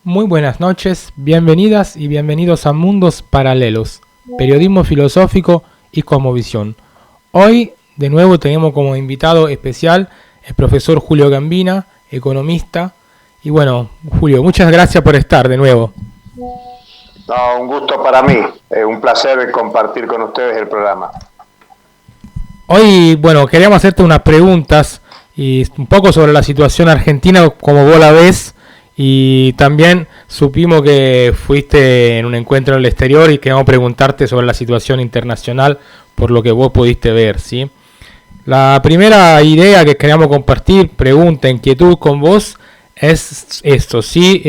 Muy buenas noches, bienvenidas y bienvenidos a Mundos Paralelos, periodismo filosófico y cosmovisión. Hoy, de nuevo, tenemos como invitado especial el profesor Julio Gambina, economista. Y bueno, Julio, muchas gracias por estar de nuevo. No, un gusto para mí, un placer compartir con ustedes el programa. Hoy, bueno, queríamos hacerte unas preguntas y un poco sobre la situación argentina, como vos la ves. Y también supimos que fuiste en un encuentro en el exterior y queríamos preguntarte sobre la situación internacional por lo que vos pudiste ver, ¿sí? La primera idea que queríamos compartir, pregunta, inquietud con vos, es esto, ¿sí?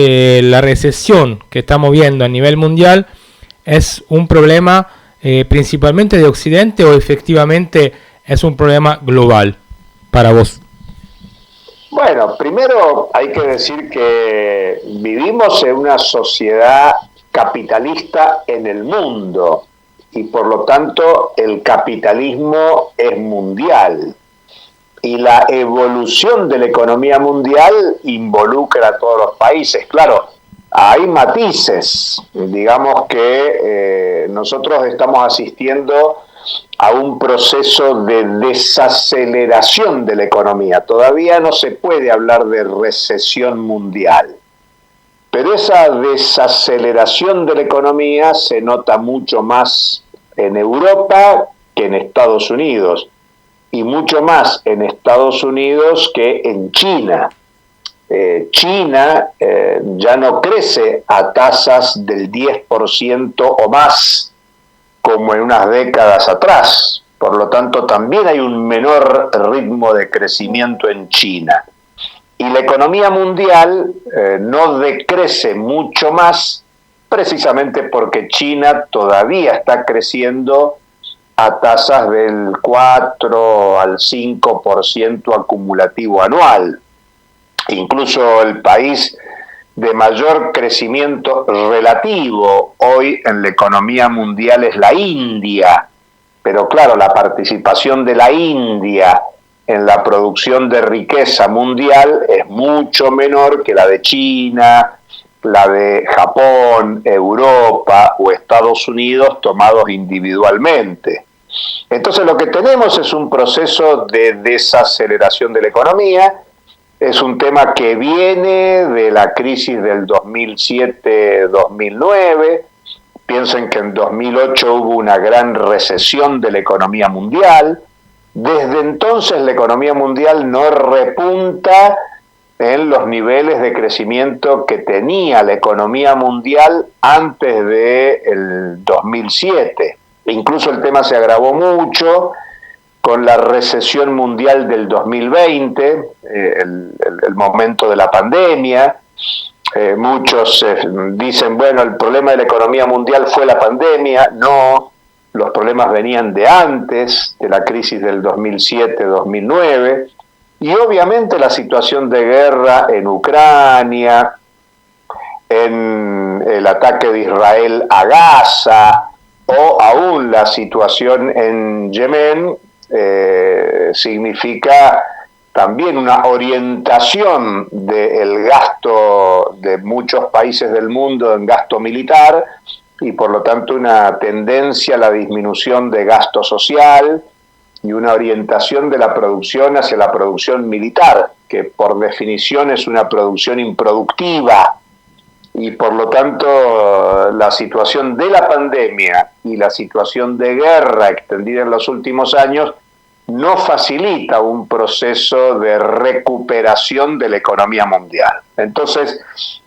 La recesión que estamos viendo a nivel mundial es un problema principalmente de Occidente o efectivamente es un problema global para vos. Bueno, primero hay que decir que vivimos en una sociedad capitalista en el mundo y por lo tanto el capitalismo es mundial y la evolución de la economía mundial involucra a todos los países. Claro, hay matices, digamos que nosotros estamos asistiendo a un proceso de desaceleración de la economía. Todavía no se puede hablar de recesión mundial, pero esa desaceleración de la economía se nota mucho más en Europa que en Estados Unidos, y mucho más en Estados Unidos que en China. China ya no crece a tasas del 10% o más, como en unas décadas atrás. Por lo tanto, también hay un menor ritmo de crecimiento en China. Y la economía mundial no decrece mucho más, precisamente porque China todavía está creciendo a tasas del 4 al 5% acumulativo anual. Incluso el país de mayor crecimiento relativo hoy en la economía mundial es la India, pero claro, la participación de la India en la producción de riqueza mundial es mucho menor que la de China, la de Japón, Europa o Estados Unidos tomados individualmente. Entonces lo que tenemos es un proceso de desaceleración de la economía. Es un tema que viene de la crisis del 2007-2009. Piensen que en 2008 hubo una gran recesión de la economía mundial. Desde entonces la economía mundial no repunta en los niveles de crecimiento que tenía la economía mundial antes del 2007. Incluso el tema se agravó mucho con la recesión mundial del 2020, el momento de la pandemia. Muchos dicen, bueno, el problema de la economía mundial fue la pandemia. No, los problemas venían de antes, de la crisis del 2007-2009. Y obviamente la situación de guerra en Ucrania, en el ataque de Israel a Gaza, o aún la situación en Yemen, significa también una orientación del gasto de muchos países del mundo en gasto militar y por lo tanto una tendencia a la disminución de gasto social y una orientación de la producción hacia la producción militar, que por definición es una producción improductiva. Y por lo tanto la situación de la pandemia y la situación de guerra extendida en los últimos años no facilita un proceso de recuperación de la economía mundial. Entonces,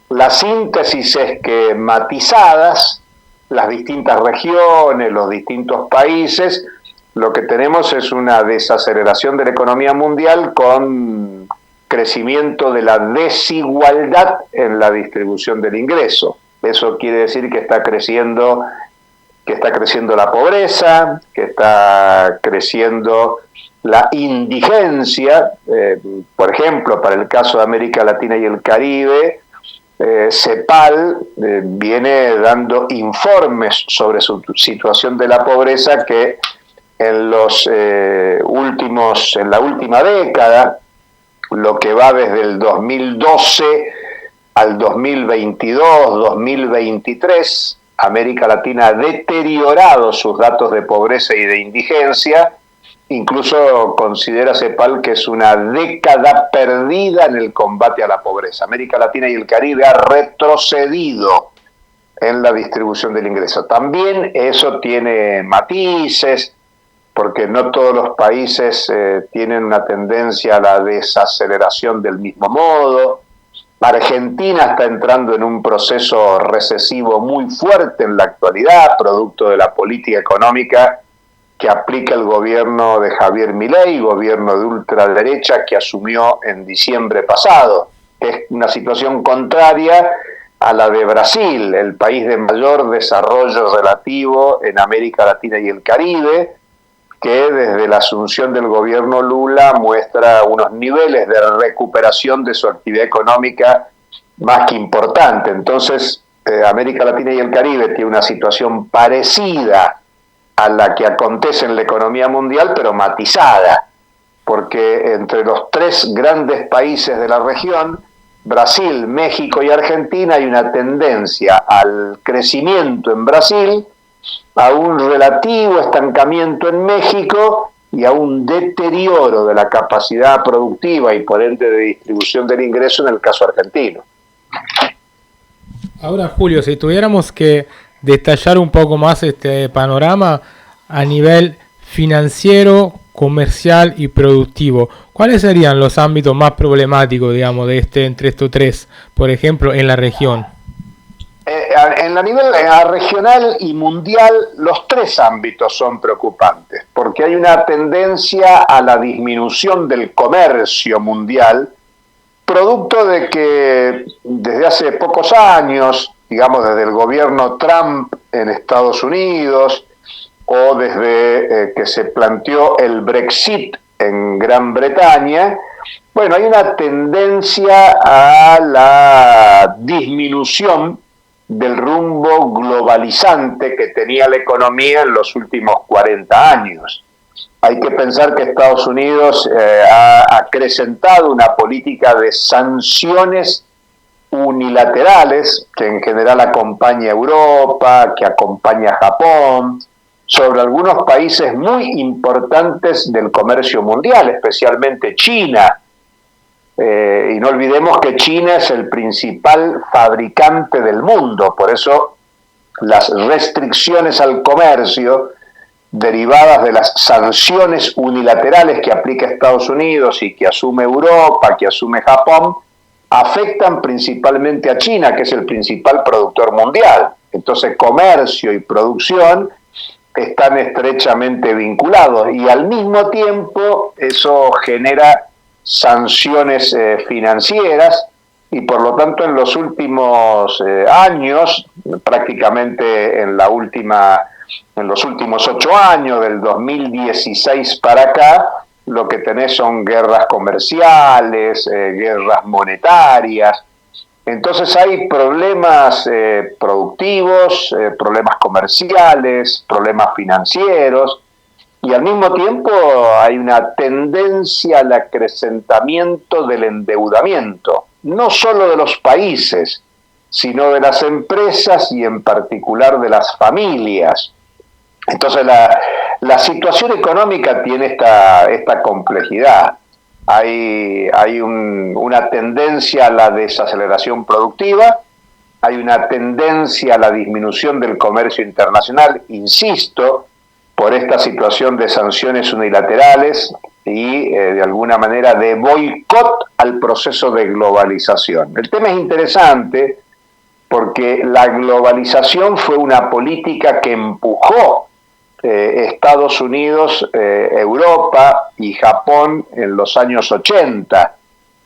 la síntesis es que matizadas las distintas regiones, los distintos países, lo que tenemos es una desaceleración de la economía mundial con crecimiento de la desigualdad en la distribución del ingreso. Eso quiere decir que está creciendo la pobreza, que está creciendo la indigencia. Por ejemplo, para el caso de América Latina y el Caribe, CEPAL viene dando informes sobre su situación de la pobreza que en la última década, lo que va desde el 2012 al 2022-2023, América Latina ha deteriorado sus datos de pobreza y de indigencia. Incluso considera CEPAL que es una década perdida en el combate a la pobreza. América Latina y el Caribe ha retrocedido en la distribución del ingreso. También eso tiene matices, porque no todos los países tienen una tendencia a la desaceleración del mismo modo. Argentina está entrando en un proceso recesivo muy fuerte en la actualidad, producto de la política económica que aplica el gobierno de Javier Milei, gobierno de ultraderecha que asumió en diciembre pasado. Es una situación contraria a la de Brasil, el país de mayor desarrollo relativo en América Latina y el Caribe, que desde la asunción del gobierno Lula muestra unos niveles de recuperación de su actividad económica más que importante. Entonces, América Latina y el Caribe tiene una situación parecida a la que acontece en la economía mundial, pero matizada, porque entre los tres grandes países de la región, Brasil, México y Argentina, hay una tendencia al crecimiento en Brasil, a un relativo estancamiento en México y a un deterioro de la capacidad productiva y por ende de distribución del ingreso en el caso argentino. Ahora, Julio, si tuviéramos que detallar un poco más este panorama a nivel financiero, comercial y productivo, ¿cuáles serían los ámbitos más problemáticos, digamos, de entre estos tres, por ejemplo, en la región? En la nivel regional y mundial, los tres ámbitos son preocupantes, porque hay una tendencia a la disminución del comercio mundial, producto de que desde hace pocos años, digamos desde el gobierno Trump en Estados Unidos, o desde que se planteó el Brexit en Gran Bretaña, bueno, hay una tendencia a la disminución del rumbo globalizante que tenía la economía en los últimos 40 años. Hay que pensar que Estados Unidos ha acrecentado una política de sanciones unilaterales que en general acompaña a Europa, que acompaña a Japón, sobre algunos países muy importantes del comercio mundial, especialmente China. Y no olvidemos que China es el principal fabricante del mundo, por eso las restricciones al comercio derivadas de las sanciones unilaterales que aplica Estados Unidos y que asume Europa, que asume Japón, afectan principalmente a China, que es el principal productor mundial. Entonces, comercio y producción están estrechamente vinculados y al mismo tiempo eso genera sanciones financieras y por lo tanto en los últimos años, prácticamente en los últimos 8 años, del 2016 para acá, lo que tenés son guerras comerciales, guerras monetarias. Entonces hay problemas productivos, problemas comerciales, problemas financieros, y al mismo tiempo hay una tendencia al acrecentamiento del endeudamiento, no solo de los países, sino de las empresas y en particular de las familias. Entonces la situación económica tiene esta complejidad. Hay una tendencia a la desaceleración productiva, hay una tendencia a la disminución del comercio internacional, insisto, por esta situación de sanciones unilaterales y de alguna manera de boicot al proceso de globalización. El tema es interesante porque la globalización fue una política que empujó Estados Unidos, Europa y Japón en los años 80.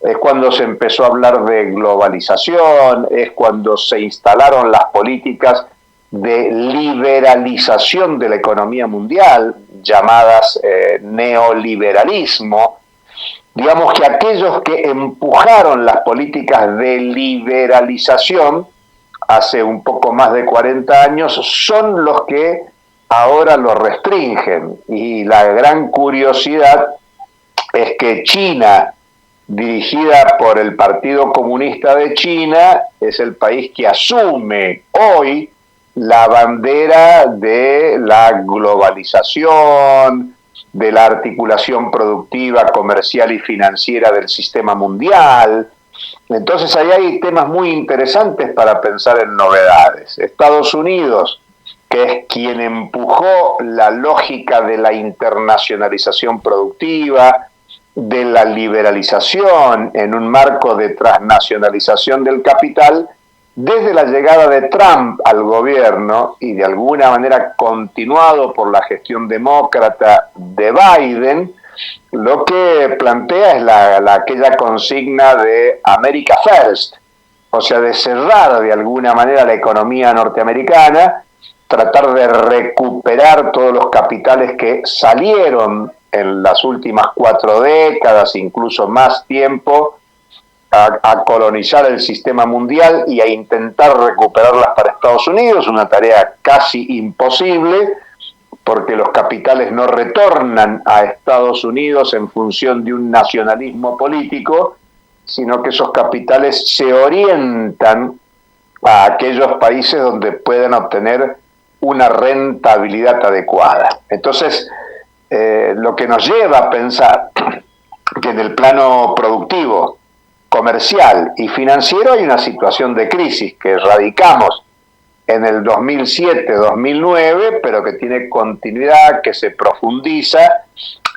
Es cuando se empezó a hablar de globalización, es cuando se instalaron las políticas de liberalización de la economía mundial, llamadas neoliberalismo. Digamos que aquellos que empujaron las políticas de liberalización hace un poco más de 40 años son los que ahora lo restringen. Y la gran curiosidad es que China, dirigida por el Partido Comunista de China, es el país que asume hoy la bandera de la globalización, de la articulación productiva, comercial y financiera del sistema mundial. Entonces ahí hay temas muy interesantes para pensar en novedades. Estados Unidos, que es quien empujó la lógica de la internacionalización productiva, de la liberalización en un marco de transnacionalización del capital, desde la llegada de Trump al gobierno y de alguna manera continuado por la gestión demócrata de Biden, lo que plantea es aquella consigna de America First, o sea, de cerrar de alguna manera la economía norteamericana, tratar de recuperar todos los capitales que salieron en las últimas 4 décadas, incluso más tiempo, a colonizar el sistema mundial y a intentar recuperarlas para Estados Unidos, una tarea casi imposible, porque los capitales no retornan a Estados Unidos en función de un nacionalismo político, sino que esos capitales se orientan a aquellos países donde puedan obtener una rentabilidad adecuada. Entonces, lo que nos lleva a pensar que en el plano productivo, comercial y financiero hay una situación de crisis que radicamos en el 2007-2009, pero que tiene continuidad, que se profundiza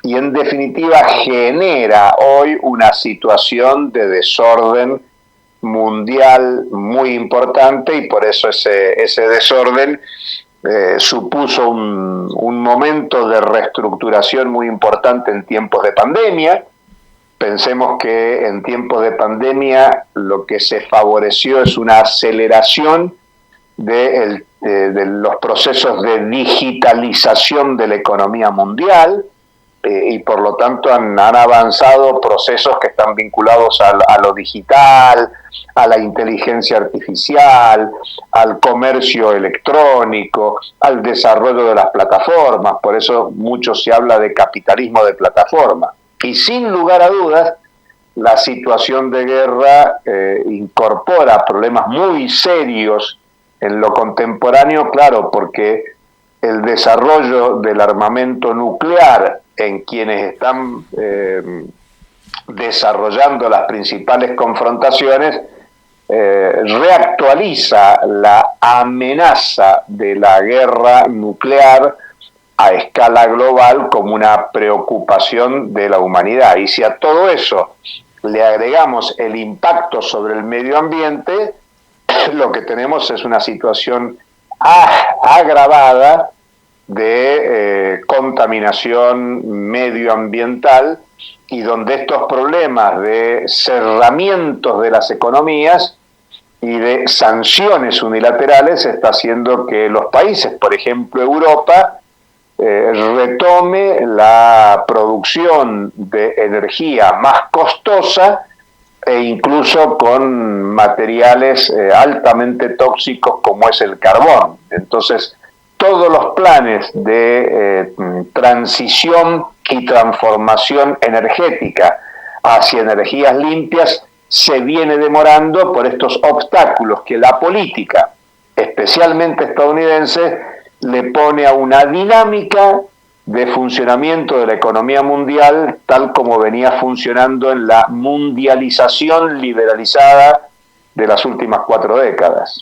y en definitiva genera hoy una situación de desorden mundial muy importante, y por eso ese desorden supuso un momento de reestructuración muy importante en tiempos de pandemia. Pensemos que en tiempos de pandemia lo que se favoreció es una aceleración de los procesos de digitalización de la economía mundial, y por lo tanto han avanzado procesos que están vinculados a lo digital, a la inteligencia artificial, al comercio electrónico, al desarrollo de las plataformas. Por eso mucho se habla de capitalismo de plataforma. Y sin lugar a dudas, la situación de guerra incorpora problemas muy serios en lo contemporáneo, claro, porque el desarrollo del armamento nuclear en quienes están desarrollando las principales confrontaciones reactualiza la amenaza de la guerra nuclear a escala global como una preocupación de la humanidad. Y si a todo eso le agregamos el impacto sobre el medio ambiente, lo que tenemos es una situación agravada de contaminación medioambiental, y donde estos problemas de cerramientos de las economías y de sanciones unilaterales está haciendo que los países, por ejemplo Europa, retome la producción de energía más costosa e incluso con materiales altamente tóxicos como es el carbón. Entonces, todos los planes de transición y transformación energética hacia energías limpias se viene demorando por estos obstáculos que la política, especialmente estadounidense, le pone a una dinámica de funcionamiento de la economía mundial tal como venía funcionando en la mundialización liberalizada de las últimas 4 décadas.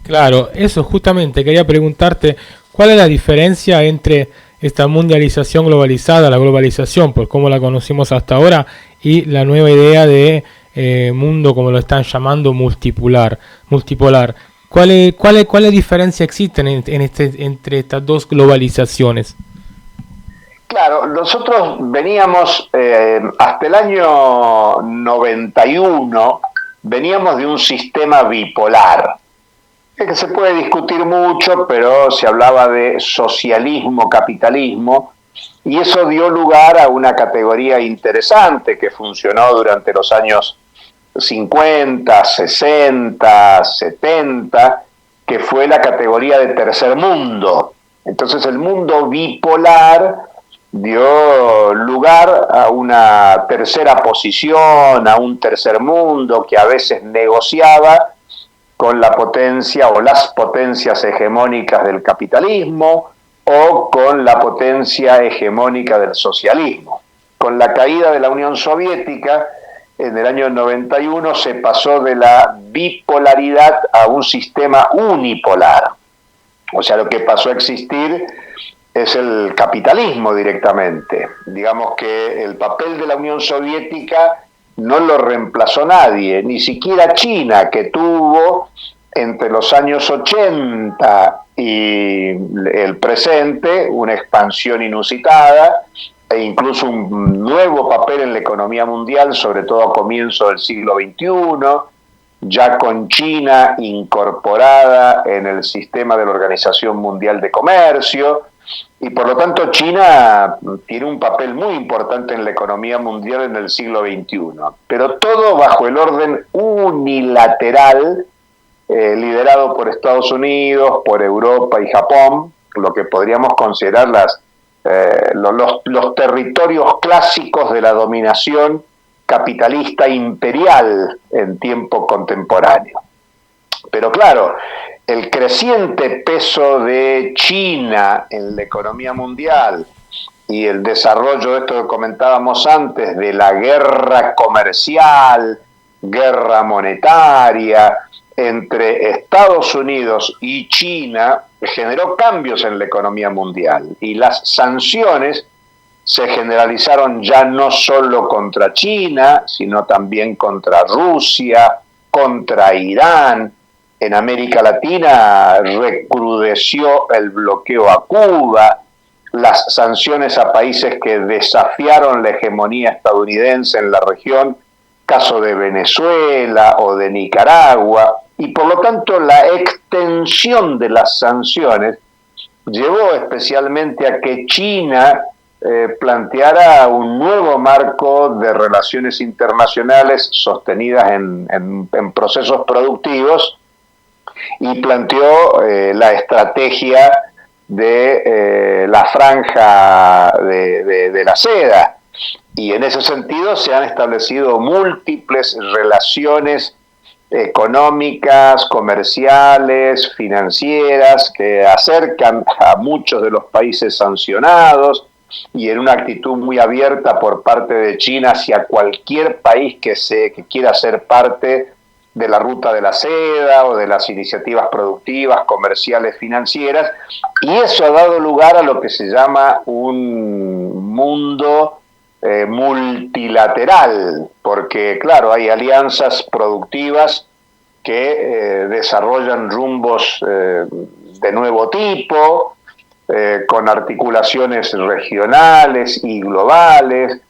Claro, eso justamente quería preguntarte, ¿cuál es la diferencia entre esta mundialización globalizada, la globalización, por cómo la conocimos hasta ahora, y la nueva idea de mundo, como lo están llamando, multipolar? ¿Cuál diferencia existen entre estas dos globalizaciones? Claro, nosotros veníamos hasta el año 91, veníamos de un sistema bipolar, que se puede discutir mucho, pero se hablaba de socialismo, capitalismo, y eso dio lugar a una categoría interesante que funcionó durante los años 50, 60, 70, que fue la categoría de tercer mundo. Entonces el mundo bipolar dio lugar a una tercera posición, a un tercer mundo que a veces negociaba con la potencia o las potencias hegemónicas del capitalismo o con la potencia hegemónica del socialismo. Con la caída de la Unión Soviética, en el año 91 se pasó de la bipolaridad a un sistema unipolar. O sea, lo que pasó a existir es el capitalismo directamente. Digamos que el papel de la Unión Soviética no lo reemplazó nadie, ni siquiera China, que tuvo entre los años 80 y el presente una expansión inusitada e incluso un nuevo papel en la economía mundial, sobre todo a comienzos del siglo XXI, ya con China incorporada en el sistema de la Organización Mundial de Comercio, y por lo tanto China tiene un papel muy importante en la economía mundial en el siglo XXI, pero todo bajo el orden unilateral, liderado por Estados Unidos, por Europa y Japón, lo que podríamos considerar los territorios clásicos de la dominación capitalista imperial en tiempo contemporáneo. Pero claro, el creciente peso de China en la economía mundial y el desarrollo de esto que comentábamos antes, de la guerra comercial, guerra monetaria entre Estados Unidos y China, generó cambios en la economía mundial, y las sanciones se generalizaron ya no solo contra China, sino también contra Rusia, contra Irán. En América Latina recrudeció el bloqueo a Cuba, las sanciones a países que desafiaron la hegemonía estadounidense en la región, caso de Venezuela o de Nicaragua, y por lo tanto la extensión de las sanciones llevó especialmente a que China planteara un nuevo marco de relaciones internacionales sostenidas en procesos productivos, y planteó la estrategia de la franja de la seda, y en ese sentido se han establecido múltiples relaciones económicas, comerciales, financieras, que acercan a muchos de los países sancionados, y en una actitud muy abierta por parte de China hacia cualquier país que quiera ser parte de la ruta de la seda o de las iniciativas productivas, comerciales, financieras, y eso ha dado lugar a lo que se llama un mundo multilateral, porque claro, hay alianzas productivas que desarrollan rumbos de nuevo tipo, con articulaciones regionales y globales,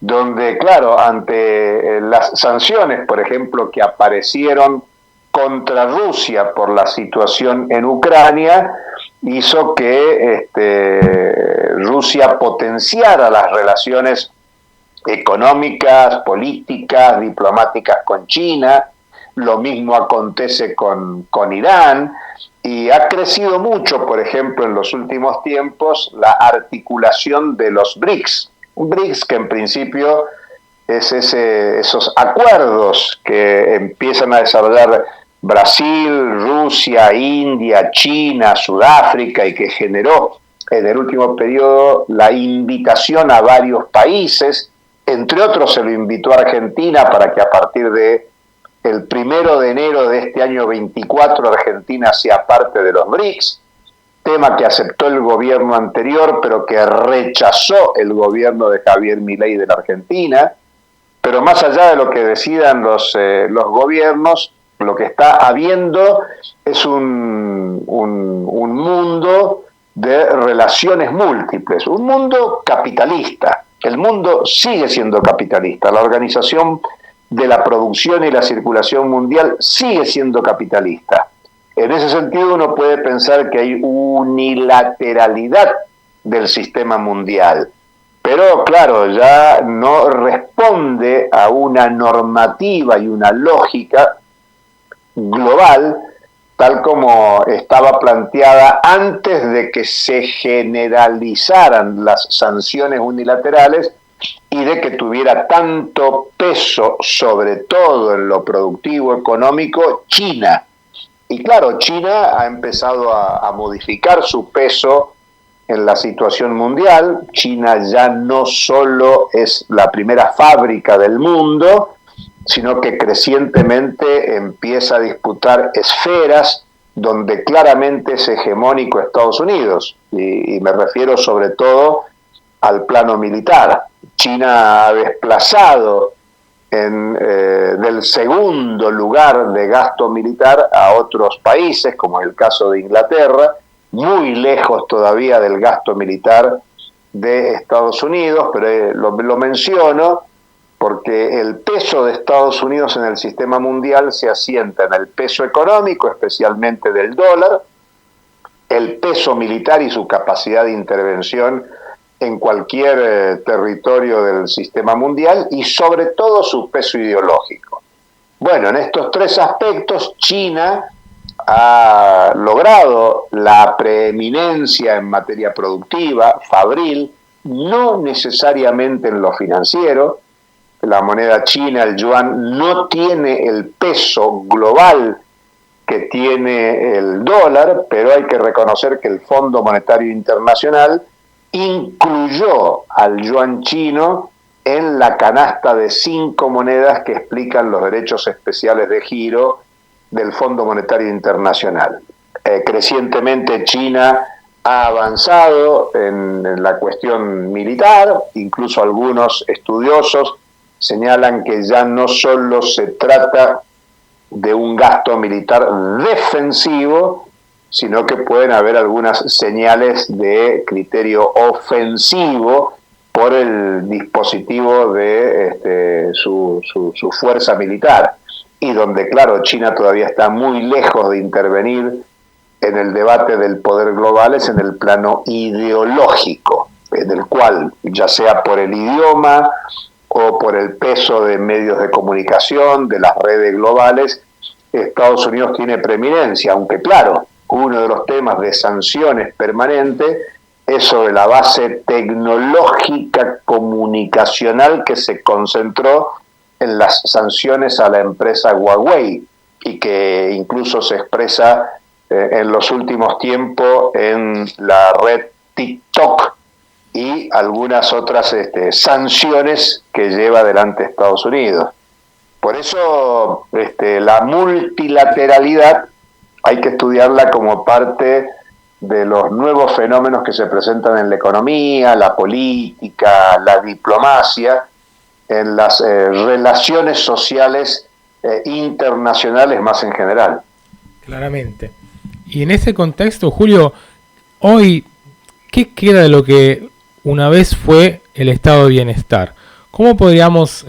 donde, claro, ante las sanciones, por ejemplo, que aparecieron contra Rusia por la situación en Ucrania, hizo que Rusia potenciara las relaciones económicas, políticas, diplomáticas con China. Lo mismo acontece con Irán, y ha crecido mucho, por ejemplo, en los últimos tiempos, la articulación de los BRICS. BRICS, que en principio es esos acuerdos que empiezan a desarrollar Brasil, Rusia, India, China, Sudáfrica, y que generó en el último periodo la invitación a varios países. Entre otros se lo invitó a Argentina para que a partir de el 1 de enero de este año 24 Argentina sea parte de los BRICS, tema que aceptó el gobierno anterior, pero que rechazó el gobierno de Javier Milei de la Argentina. Pero más allá de lo que decidan los gobiernos, lo que está habiendo es un mundo de relaciones múltiples, un mundo capitalista. El mundo sigue siendo capitalista, la organización de la producción y la circulación mundial sigue siendo capitalista. En ese sentido uno puede pensar que hay unilateralidad del sistema mundial, pero claro, ya no responde a una normativa y una lógica global tal como estaba planteada antes de que se generalizaran las sanciones unilaterales y de que tuviera tanto peso, sobre todo en lo productivo económico, China. Y claro, China ha empezado a modificar su peso en la situación mundial. China ya no solo es la primera fábrica del mundo, sino que crecientemente empieza a disputar esferas donde claramente es hegemónico Estados Unidos, y me refiero sobre todo al plano militar. China ha desplazado del segundo lugar de gasto militar a otros países, como es el caso de Inglaterra, muy lejos todavía del gasto militar de Estados Unidos, pero lo menciono porque el peso de Estados Unidos en el sistema mundial se asienta en el peso económico, especialmente del dólar, el peso militar y su capacidad de intervención en cualquier territorio del sistema mundial, y sobre todo su peso ideológico. Bueno, en estos tres aspectos China ha logrado la preeminencia en materia productiva, fabril, no necesariamente en lo financiero. La moneda china, el yuan, no tiene el peso global que tiene el dólar, pero hay que reconocer que el Fondo Monetario Internacional incluyó al yuan chino en la canasta de 5 monedas que explican los derechos especiales de giro del Fondo Monetario Internacional. Crecientemente China ha avanzado en la cuestión militar, incluso algunos estudiosos señalan que ya no solo se trata de un gasto militar defensivo, sino que pueden haber algunas señales de criterio ofensivo por el dispositivo de su fuerza militar, y donde, claro, China todavía está muy lejos de intervenir en el debate del poder global, es en el plano ideológico, del cual, ya sea por el idioma o por el peso de medios de comunicación, de las redes globales, Estados Unidos tiene preeminencia, aunque claro, uno de los temas de sanciones permanentes es sobre la base tecnológica comunicacional que se concentró en las sanciones a la empresa Huawei, y que incluso se expresa en los últimos tiempos en la red TikTok y algunas otras sanciones que lleva adelante Estados Unidos. Por eso la multilateralidad hay que estudiarla como parte de los nuevos fenómenos que se presentan en la economía, la política, la diplomacia, en las relaciones sociales internacionales más en general. Claramente. Y en ese contexto, Julio, hoy, ¿qué queda de lo que una vez fue el estado de bienestar? ¿Cómo podríamos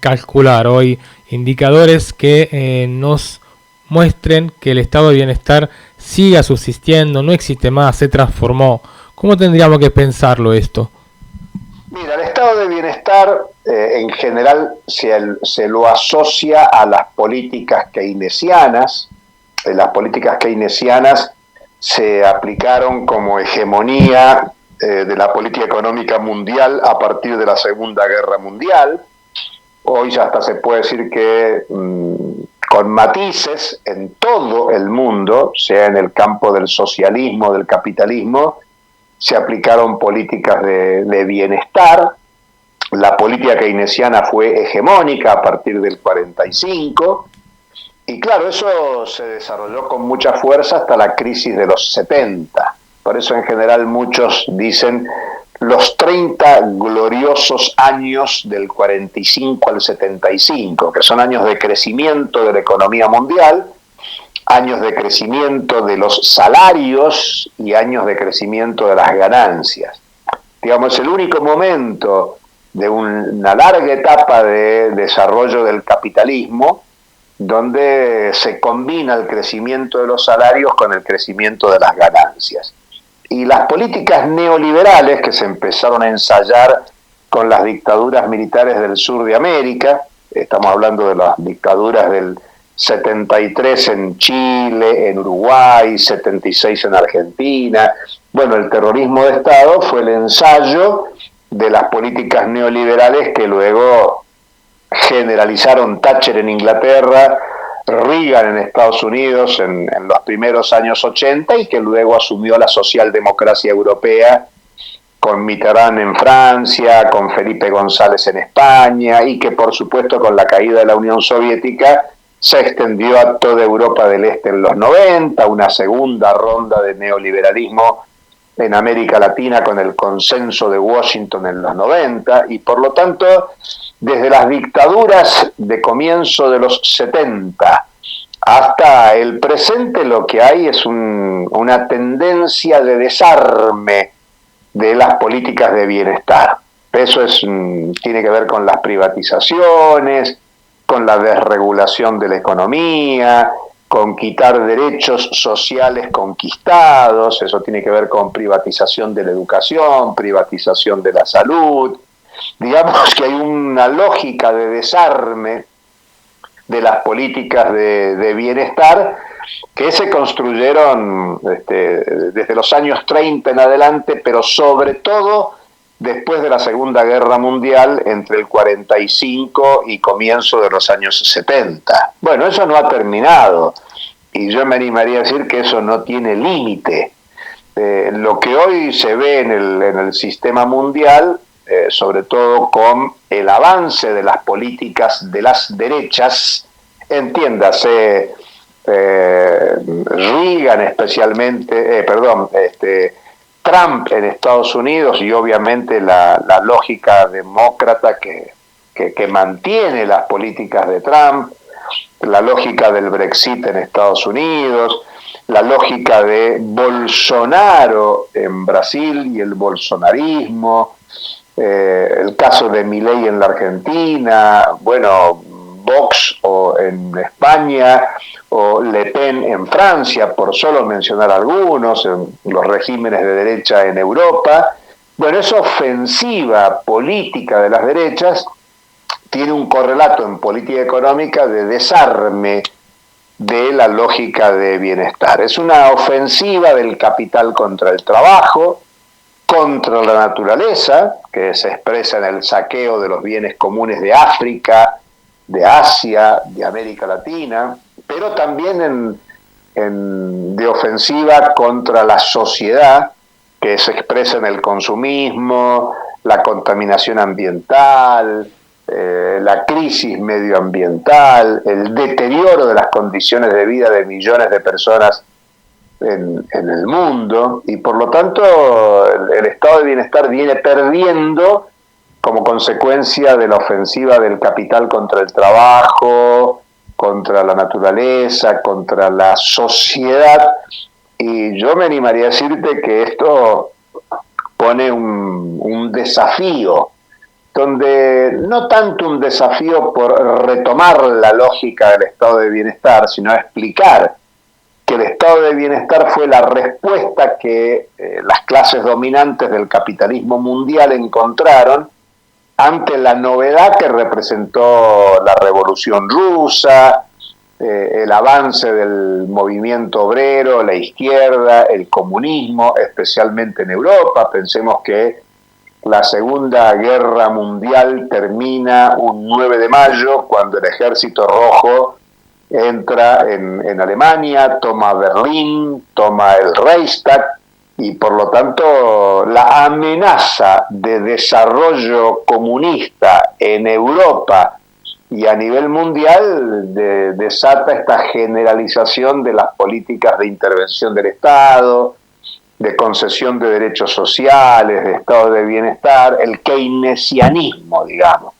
calcular hoy indicadores que nos muestren que el estado de bienestar siga subsistiendo, no existe más, se transformó? ¿Cómo tendríamos que pensarlo esto? Mira, el estado de bienestar en general se lo asocia a las políticas keynesianas. Las políticas keynesianas se aplicaron como hegemonía de la política económica mundial a partir de la Segunda Guerra Mundial. Hoy ya hasta se puede decir que con matices en todo el mundo, sea en el campo del socialismo, del capitalismo, se aplicaron políticas de bienestar. La política keynesiana fue hegemónica a partir del 45, y claro, eso se desarrolló con mucha fuerza hasta la crisis de los 70. Por eso en general muchos dicen los 30 gloriosos años del 45 al 75, que son años de crecimiento de la economía mundial, años de crecimiento de los salarios y años de crecimiento de las ganancias. Digamos, es el único momento de una larga etapa de desarrollo del capitalismo donde se combina el crecimiento de los salarios con el crecimiento de las ganancias. Y las políticas neoliberales que se empezaron a ensayar con las dictaduras militares del sur de América, estamos hablando de las dictaduras del 73 en Chile, en Uruguay, 76 en Argentina. Bueno, el terrorismo de Estado fue el ensayo de las políticas neoliberales que luego generalizaron Thatcher en Inglaterra, Reagan en Estados Unidos en los primeros años 80 y que luego asumió la socialdemocracia europea con Mitterrand en Francia, con Felipe González en España y que por supuesto con la caída de la Unión Soviética se extendió a toda Europa del Este en los 90, una segunda ronda de neoliberalismo en América Latina con el consenso de Washington en los 90 y por lo tanto desde las dictaduras de comienzo de los 70 hasta el presente lo que hay es una tendencia de desarme de las políticas de bienestar. Eso tiene que ver con las privatizaciones, con la desregulación de la economía, con quitar derechos sociales conquistados, eso tiene que ver con privatización de la educación, privatización de la salud. Digamos que hay una lógica de desarme de las políticas de bienestar que se construyeron desde los años 30 en adelante, pero sobre todo después de la Segunda Guerra Mundial, entre el 45 y comienzo de los años 70. Bueno, eso no ha terminado, y yo me animaría a decir que eso no tiene límite. Lo que hoy se ve en el sistema mundial, sobre todo con el avance de las políticas de las derechas, entiéndase, Reagan especialmente, Trump en Estados Unidos y obviamente la lógica demócrata que mantiene las políticas de Trump, la lógica del Brexit en Estados Unidos, la lógica de Bolsonaro en Brasil y el bolsonarismo, el caso de Milei en la Argentina, bueno, Vox o en España o Le Pen en Francia, por solo mencionar algunos, los regímenes de derecha en Europa. Bueno, esa ofensiva política de las derechas tiene un correlato en política económica de desarme de la lógica de bienestar. Es una ofensiva del capital contra el trabajo, contra la naturaleza, que se expresa en el saqueo de los bienes comunes de África, de Asia, de América Latina, pero también de ofensiva contra la sociedad, que se expresa en el consumismo, la contaminación ambiental, la crisis medioambiental, el deterioro de las condiciones de vida de millones de personas en el mundo, y por lo tanto el estado de bienestar viene perdiendo como consecuencia de la ofensiva del capital contra el trabajo, contra la naturaleza, contra la sociedad, y yo me animaría a decirte que esto pone un desafío, donde no tanto un desafío por retomar la lógica del estado de bienestar, sino explicar que el estado de bienestar fue la respuesta que las clases dominantes del capitalismo mundial encontraron ante la novedad que representó la Revolución Rusa, el avance del movimiento obrero, la izquierda, el comunismo, especialmente en Europa. Pensemos que la Segunda Guerra Mundial termina un 9 de mayo, cuando el Ejército Rojo entra en Alemania, toma Berlín, toma el Reichstag, y por lo tanto la amenaza de desarrollo comunista en Europa y a nivel mundial desata esta generalización de las políticas de intervención del Estado, de concesión de derechos sociales, de estado de bienestar, el keynesianismo, digamos.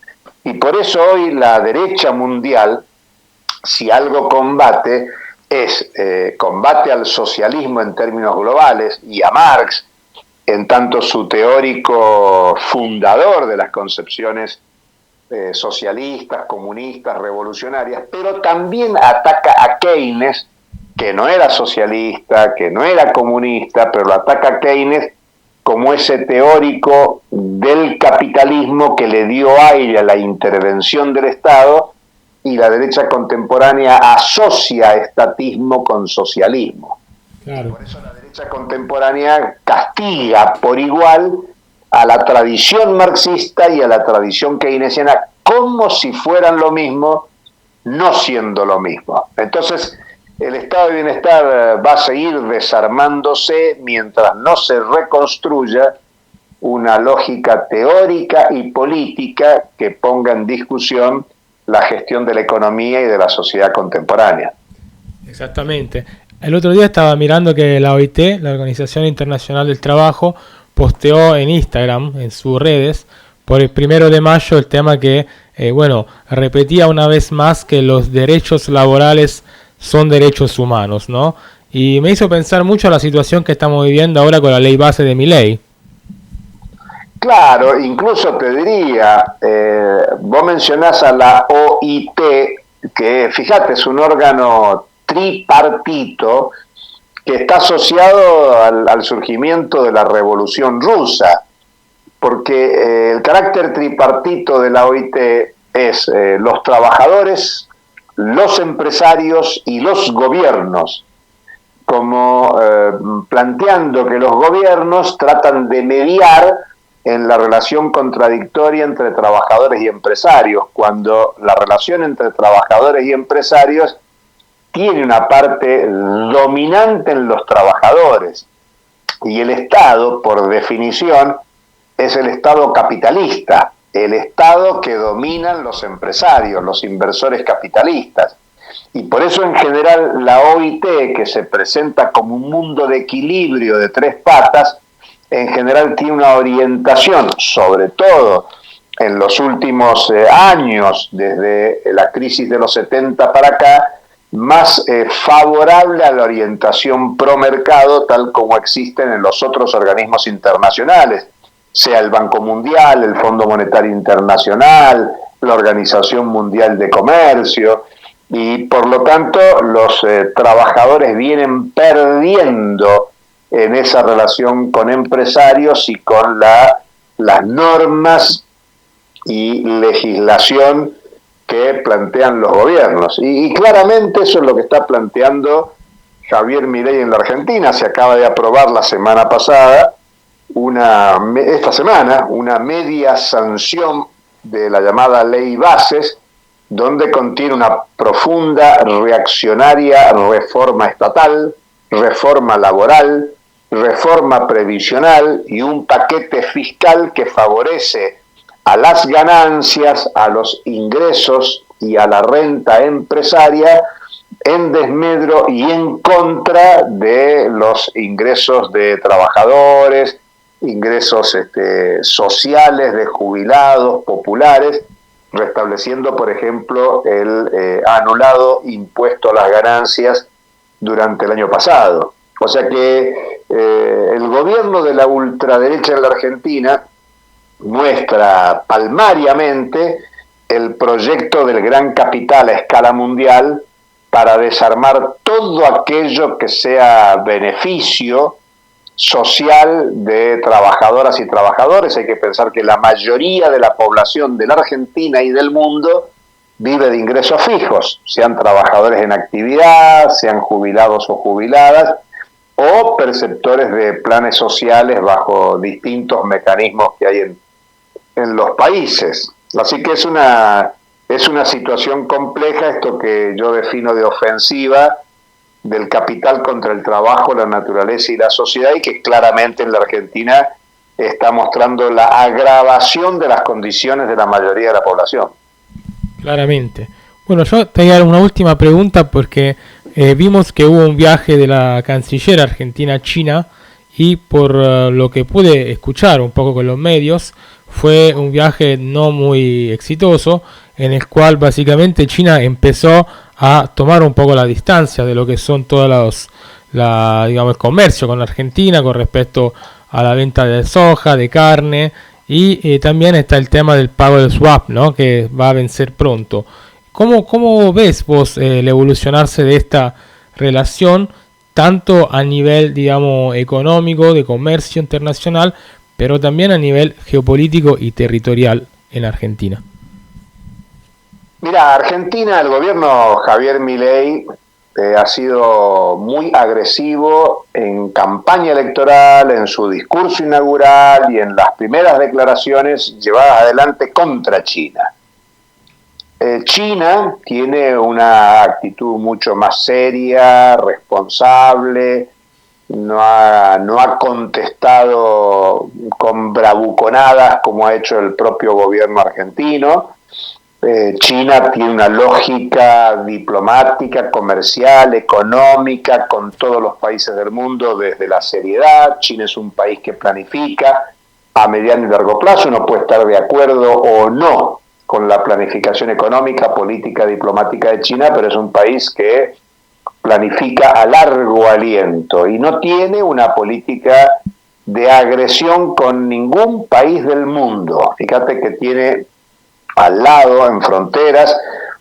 Y por eso hoy la derecha mundial, si algo combate, es combate al socialismo en términos globales y a Marx, en tanto su teórico fundador de las concepciones socialistas, comunistas, revolucionarias, pero también ataca a Keynes, que no era socialista, que no era comunista, pero lo ataca a Keynes como ese teórico del capitalismo que le dio aire a la intervención del Estado y la derecha contemporánea asocia estatismo con socialismo. Claro. Por eso la derecha contemporánea castiga por igual a la tradición marxista y a la tradición keynesiana como si fueran lo mismo, no siendo lo mismo. Entonces, el estado de bienestar va a seguir desarmándose mientras no se reconstruya una lógica teórica y política que ponga en discusión la gestión de la economía y de la sociedad contemporánea. Exactamente. El otro día estaba mirando que la OIT, la Organización Internacional del Trabajo, posteó en Instagram, en sus redes, por el 1 de mayo el tema que, repetía una vez más que los derechos laborales son derechos humanos, ¿no? Y me hizo pensar mucho la situación que estamos viviendo ahora con la ley base de Milei. Claro, incluso te diría, vos mencionás a la OIT, que fíjate, es un órgano tripartito que está asociado al surgimiento de la Revolución Rusa, porque el carácter tripartito de la OIT es los trabajadores, los empresarios y los gobiernos, como planteando que los gobiernos tratan de mediar en la relación contradictoria entre trabajadores y empresarios, cuando la relación entre trabajadores y empresarios tiene una parte dominante en los trabajadores. Y el Estado, por definición, es el Estado capitalista, el Estado que dominan los empresarios, los inversores capitalistas. Y por eso en general la OIT, que se presenta como un mundo de equilibrio de tres patas, en general tiene una orientación, sobre todo en los últimos años, desde la crisis de los 70 para acá, más favorable a la orientación pro mercado, tal como existen en los otros organismos internacionales, sea el Banco Mundial, el Fondo Monetario Internacional, la Organización Mundial de Comercio, y por lo tanto los trabajadores vienen perdiendo en esa relación con empresarios y con las normas y legislación que plantean los gobiernos. Y claramente eso es lo que está planteando Javier Milei en la Argentina. Se acaba de aprobar la semana pasada, esta semana, una media sanción de la llamada Ley Bases, donde contiene una profunda, reaccionaria reforma estatal, reforma laboral, reforma previsional y un paquete fiscal que favorece a las ganancias, a los ingresos y a la renta empresaria en desmedro y en contra de los ingresos de trabajadores, ingresos sociales de jubilados, populares, restableciendo, por ejemplo, el anulado impuesto a las ganancias durante el año pasado. O sea que el gobierno de la ultraderecha en la Argentina muestra palmariamente el proyecto del gran capital a escala mundial para desarmar todo aquello que sea beneficio social de trabajadoras y trabajadores. Hay que pensar que la mayoría de la población de la Argentina y del mundo vive de ingresos fijos, sean trabajadores en actividad, sean jubilados o jubiladas, o perceptores de planes sociales bajo distintos mecanismos que hay en los países. Así que es una situación compleja, esto que yo defino de ofensiva del capital contra el trabajo, la naturaleza y la sociedad, y que claramente en la Argentina está mostrando la agravación de las condiciones de la mayoría de la población. Claramente. Bueno, yo tenía una última pregunta porque vimos que hubo un viaje de la canciller argentina a China y por lo que pude escuchar un poco con los medios, fue un viaje no muy exitoso, en el cual básicamente China empezó a tomar un poco la distancia de lo que son todos el comercio con la Argentina con respecto a la venta de soja, de carne, y también está el tema del pago del swap, ¿no?, que va a vencer pronto. ¿Cómo ves vos el evolucionarse de esta relación, tanto a nivel, digamos, económico, de comercio internacional, pero también a nivel geopolítico y territorial en Argentina? Mira, Argentina, el gobierno Javier Milei ha sido muy agresivo en campaña electoral, en su discurso inaugural y en las primeras declaraciones llevadas adelante contra China. China tiene una actitud mucho más seria, responsable, no ha contestado con bravuconadas como ha hecho el propio gobierno argentino. China tiene una lógica diplomática, comercial, económica con todos los países del mundo desde la seriedad. China es un país que planifica a mediano y largo plazo. Uno puede estar de acuerdo o no con la planificación económica, política, diplomática de China, pero es un país que planifica a largo aliento y no tiene una política de agresión con ningún país del mundo. Fíjate que tiene al lado, en fronteras,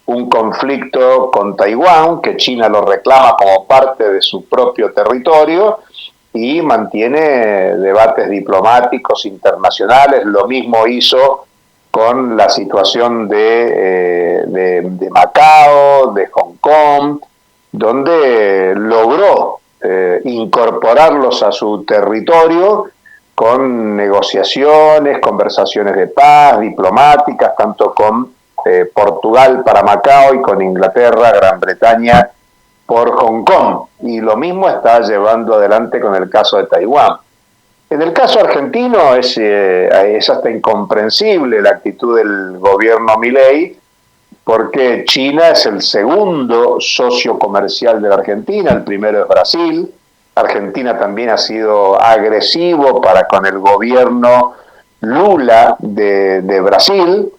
un conflicto con Taiwán, que China lo reclama como parte de su propio territorio y mantiene debates diplomáticos internacionales. Lo mismo hizo con la situación de Macao, de Hong Kong, donde logró incorporarlos a su territorio con negociaciones, conversaciones de paz, diplomáticas, tanto con Portugal para Macao y con Inglaterra, Gran Bretaña por Hong Kong. Y lo mismo está llevando adelante con el caso de Taiwán. En el caso argentino es hasta incomprensible la actitud del gobierno Milei, porque China es el segundo socio comercial de la Argentina, el primero es Brasil. Argentina también ha sido agresivo para con el gobierno Lula de Brasil,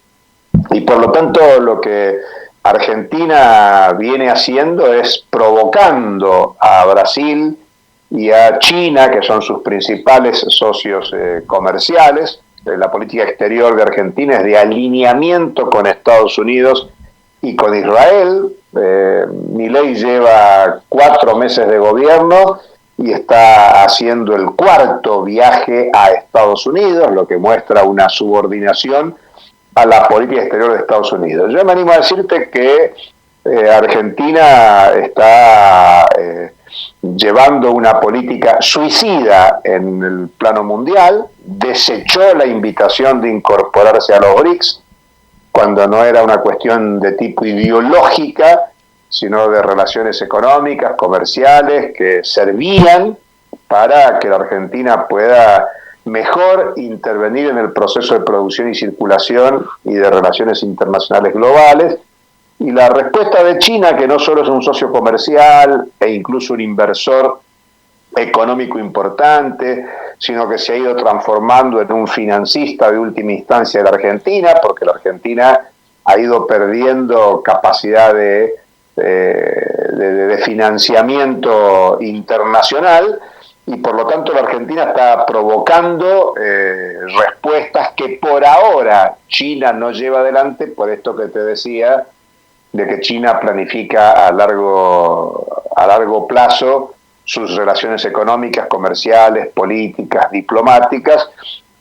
y por lo tanto lo que Argentina viene haciendo es provocando a Brasil y a China, que son sus principales socios comerciales. La política exterior de Argentina es de alineamiento con Estados Unidos y con Israel. Milei lleva 4 meses de gobierno y está haciendo el 4º viaje a Estados Unidos, lo que muestra una subordinación a la política exterior de Estados Unidos. Yo me animo a decirte que Argentina está llevando una política suicida en el plano mundial, desechó la invitación de incorporarse a los BRICS cuando no era una cuestión de tipo ideológica, sino de relaciones económicas, comerciales, que servían para que la Argentina pueda mejor intervenir en el proceso de producción y circulación y de relaciones internacionales globales. Y la respuesta de China, que no solo es un socio comercial e incluso un inversor económico importante, sino que se ha ido transformando en un financista de última instancia de la Argentina, porque la Argentina ha ido perdiendo capacidad de financiamiento internacional, y por lo tanto la Argentina está provocando respuestas que por ahora China no lleva adelante, por esto que te decía, de que China planifica a largo plazo sus relaciones económicas, comerciales, políticas, diplomáticas,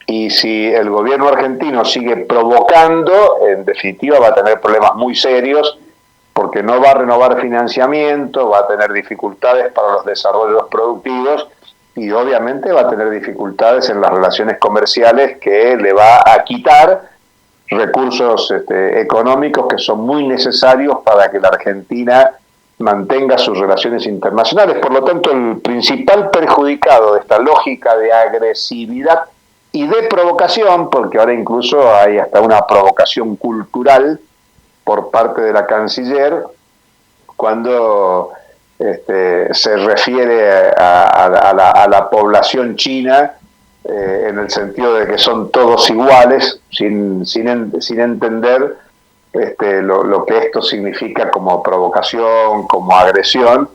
y si el gobierno argentino sigue provocando, en definitiva va a tener problemas muy serios, porque no va a renovar financiamiento, va a tener dificultades para los desarrollos productivos y obviamente va a tener dificultades en las relaciones comerciales, que le va a quitar recursos económicos que son muy necesarios para que la Argentina mantenga sus relaciones internacionales. Por lo tanto, el principal perjudicado de esta lógica de agresividad y de provocación, porque ahora incluso hay hasta una provocación cultural por parte de la canciller, cuando se refiere a la población china en el sentido de que son todos iguales, sin entender lo que esto significa como provocación, como agresión,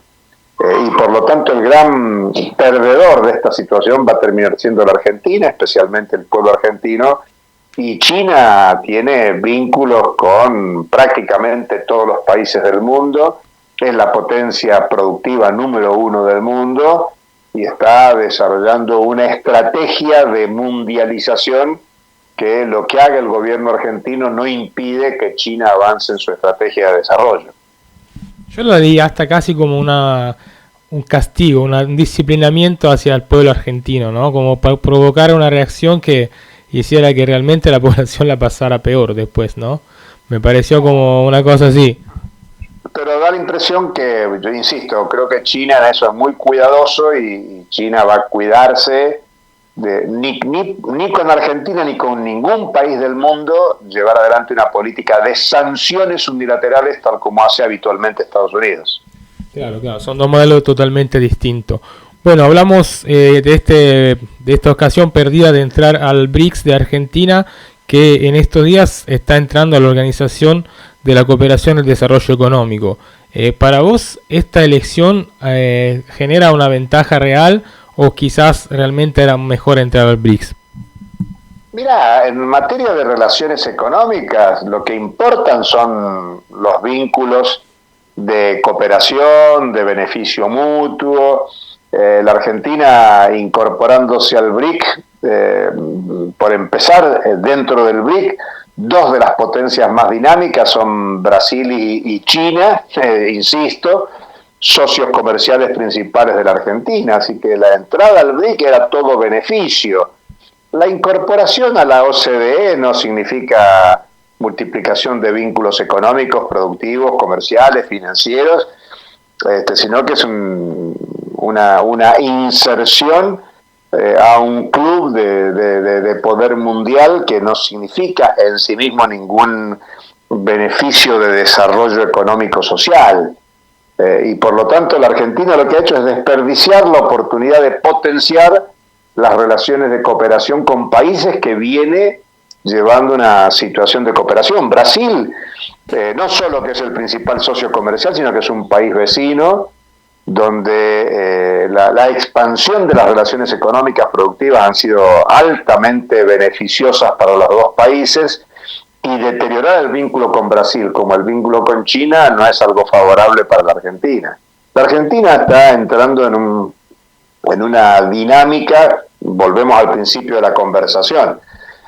y por lo tanto el gran perdedor de esta situación va a terminar siendo la Argentina, especialmente el pueblo argentino, y China tiene vínculos con prácticamente todos los países del mundo, es la potencia productiva número 1 del mundo, y está desarrollando una estrategia de mundialización que lo que haga el gobierno argentino no impide que China avance en su estrategia de desarrollo. Yo lo diría hasta casi como un castigo, un disciplinamiento hacia el pueblo argentino, ¿no? Como para provocar una reacción que hiciera que realmente la población la pasara peor después, ¿no? Me pareció como una cosa así. Pero da la impresión que, yo insisto, creo que China en eso es muy cuidadoso y China va a cuidarse de ni con Argentina ni con ningún país del mundo llevar adelante una política de sanciones unilaterales tal como hace habitualmente Estados Unidos. Claro, claro, son dos modelos totalmente distintos. Bueno, hablamos de esta ocasión perdida de entrar al BRICS de Argentina, que en estos días está entrando a la Organización de la Cooperación y el Desarrollo Económico. ¿Para vos esta elección genera una ventaja real o quizás realmente era mejor entrar al BRICS? Mira, en materia de relaciones económicas, lo que importan son los vínculos de cooperación, de beneficio mutuo. La Argentina incorporándose al BRIC, por empezar, dentro del BRIC, dos de las potencias más dinámicas son Brasil y China, insisto, socios comerciales principales de la Argentina, así que la entrada al BRIC era todo beneficio. La incorporación a la OCDE no significa multiplicación de vínculos económicos, productivos, comerciales, financieros, sino que es una inserción a un club de poder mundial que no significa en sí mismo ningún beneficio de desarrollo económico social. Y por lo tanto la Argentina lo que ha hecho es desperdiciar la oportunidad de potenciar las relaciones de cooperación con países que viene llevando una situación de cooperación. Brasil, no solo que es el principal socio comercial, sino que es un país vecino, donde la expansión de las relaciones económicas productivas han sido altamente beneficiosas para los dos países, y deteriorar el vínculo con Brasil como el vínculo con China no es algo favorable para la Argentina. La Argentina está entrando en una dinámica, volvemos al principio de la conversación.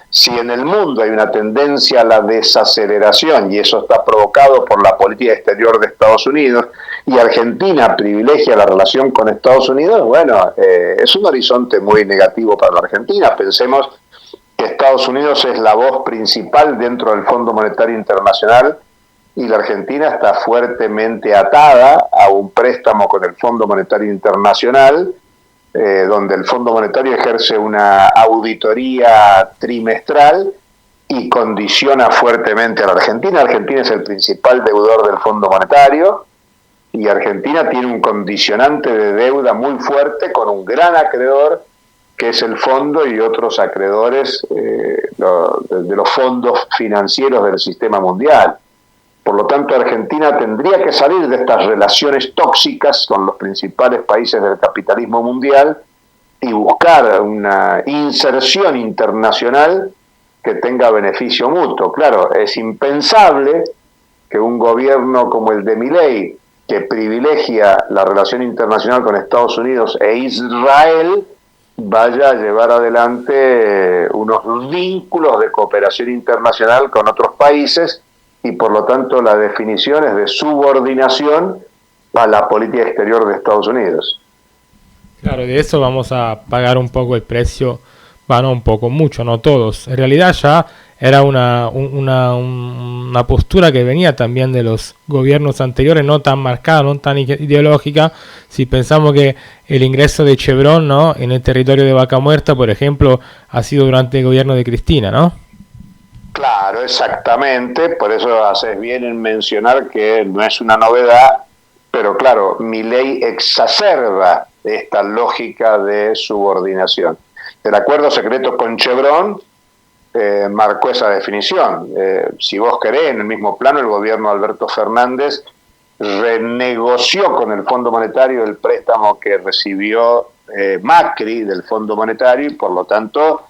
Si en el mundo hay una tendencia a la desaceleración, y eso está provocado por la política exterior de Estados Unidos, y Argentina privilegia la relación con Estados Unidos, bueno, es un horizonte muy negativo para la Argentina. Pensemos que Estados Unidos es la voz principal dentro del Fondo Monetario Internacional y la Argentina está fuertemente atada a un préstamo con el Fondo Monetario Internacional, donde el Fondo Monetario ejerce una auditoría trimestral y condiciona fuertemente a la Argentina. Argentina es el principal deudor del Fondo Monetario y Argentina tiene un condicionante de deuda muy fuerte con un gran acreedor que es el fondo y otros acreedores de los fondos financieros del sistema mundial. Por lo tanto, Argentina tendría que salir de estas relaciones tóxicas con los principales países del capitalismo mundial y buscar una inserción internacional que tenga beneficio mutuo. Claro, es impensable que un gobierno como el de Milei, que privilegia la relación internacional con Estados Unidos e Israel, vaya a llevar adelante unos vínculos de cooperación internacional con otros países, y por lo tanto la definición es de subordinación a la política exterior de Estados Unidos. Claro, de eso vamos a pagar un poco el precio, bueno, un poco, mucho, no todos. En realidad ya era una postura que venía también de los gobiernos anteriores, no tan marcada, no tan ideológica. Si pensamos que el ingreso de Chevron, ¿no?, en el territorio de Vaca Muerta, por ejemplo, ha sido durante el gobierno de Cristina, ¿no? Claro, exactamente, por eso haces bien en mencionar que no es una novedad, pero claro, Milei exacerba esta lógica de subordinación. El acuerdo secreto con Chevron marcó esa definición. Si vos querés, en el mismo plano, el gobierno de Alberto Fernández renegoció con el Fondo Monetario el préstamo que recibió Macri del Fondo Monetario y por lo tanto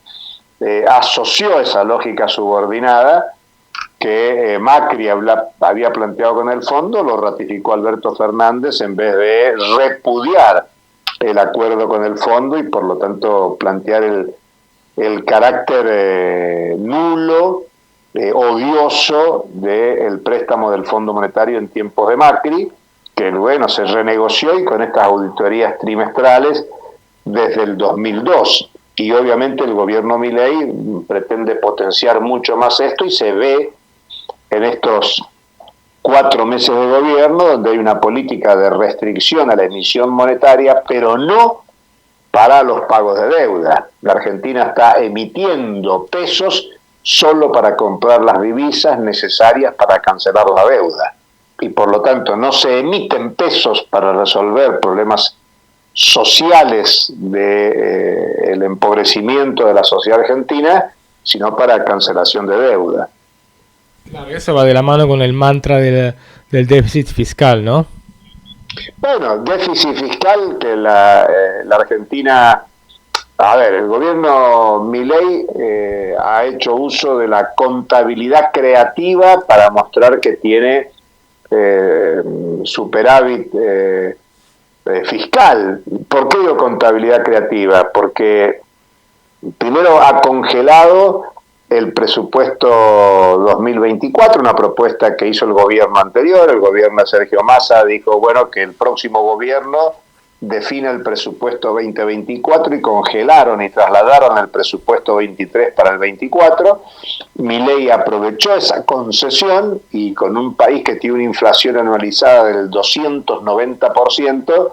asoció esa lógica subordinada que Macri había planteado con el fondo, lo ratificó Alberto Fernández en vez de repudiar el acuerdo con el fondo y por lo tanto plantear el carácter nulo, odioso del préstamo del Fondo Monetario en tiempos de Macri, que bueno, se renegoció y con estas auditorías trimestrales desde el 2002. Y obviamente el gobierno Milei pretende potenciar mucho más esto y se ve en estos 4 meses de gobierno donde hay una política de restricción a la emisión monetaria, pero no para los pagos de deuda. La Argentina está emitiendo pesos solo para comprar las divisas necesarias para cancelar la deuda. Y por lo tanto no se emiten pesos para resolver problemas sociales del empobrecimiento de la sociedad argentina, sino para cancelación de deuda. Claro, eso va de la mano con el mantra del déficit fiscal, ¿no? Bueno, déficit fiscal que la Argentina, a ver, el gobierno Milei ha hecho uso de la contabilidad creativa para mostrar que tiene superávit fiscal. ¿Por qué digo contabilidad creativa? Porque primero ha congelado el presupuesto 2024, una propuesta que hizo el gobierno anterior. El gobierno de Sergio Massa dijo, bueno, que el próximo gobierno define el presupuesto 2024 y congelaron y trasladaron el presupuesto 23 para el 24. Milei aprovechó esa concesión y con un país que tiene una inflación anualizada del 290%,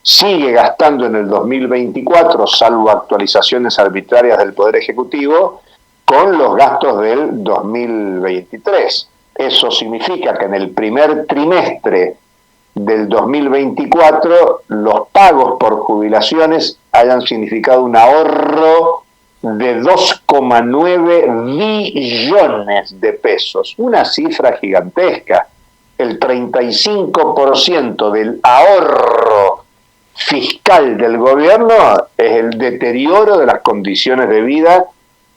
sigue gastando en el 2024, salvo actualizaciones arbitrarias del Poder Ejecutivo, con los gastos del 2023. Eso significa que en el primer trimestre del 2024 los pagos por jubilaciones hayan significado un ahorro de 2,9 billones de pesos, una cifra gigantesca. El 35% del ahorro fiscal del gobierno es el deterioro de las condiciones de vida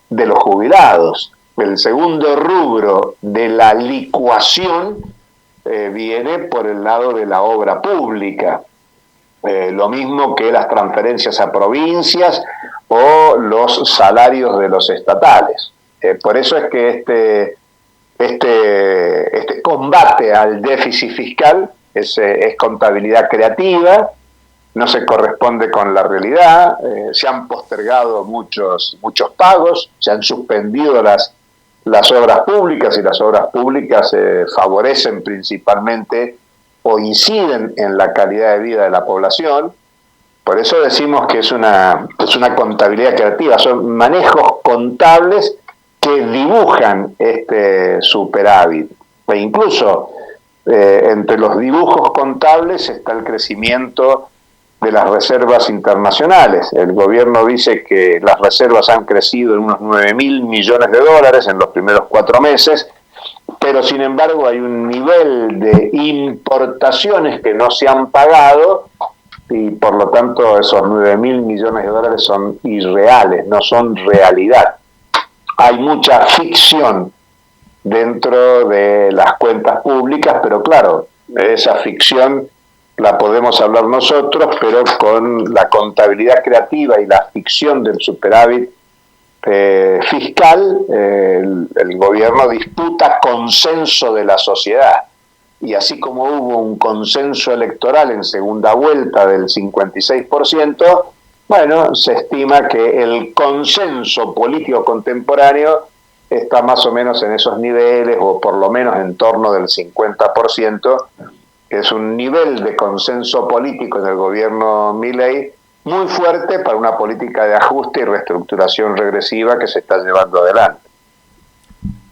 de los jubilados. El segundo rubro de la licuación viene por el lado de la obra pública, lo mismo que las transferencias a provincias o los salarios de los estatales. Por eso es que este combate al déficit fiscal es contabilidad creativa, no se corresponde con la realidad, se han postergado muchos pagos, se han suspendido las obras públicas, y las obras públicas favorecen principalmente o inciden en la calidad de vida de la población. Por eso decimos que es una contabilidad creativa, son manejos contables que dibujan este superávit. E incluso entre los dibujos contables está el crecimiento de las reservas internacionales. El gobierno dice que las reservas han crecido en unos 9.000 millones de dólares en los primeros 4 meses, pero sin embargo hay un nivel de importaciones que no se han pagado y por lo tanto esos 9.000 millones de dólares son irreales, no son realidad. Hay mucha ficción dentro de las cuentas públicas, pero claro, esa ficción la podemos hablar nosotros, pero con la contabilidad creativa y la ficción del superávit fiscal, el gobierno disputa consenso de la sociedad. Y así como hubo un consenso electoral en segunda vuelta del 56%, bueno, se estima que el consenso político contemporáneo está más o menos en esos niveles, o por lo menos en torno del 50%, que es un nivel de consenso político en el gobierno Milei muy fuerte para una política de ajuste y reestructuración regresiva que se está llevando adelante.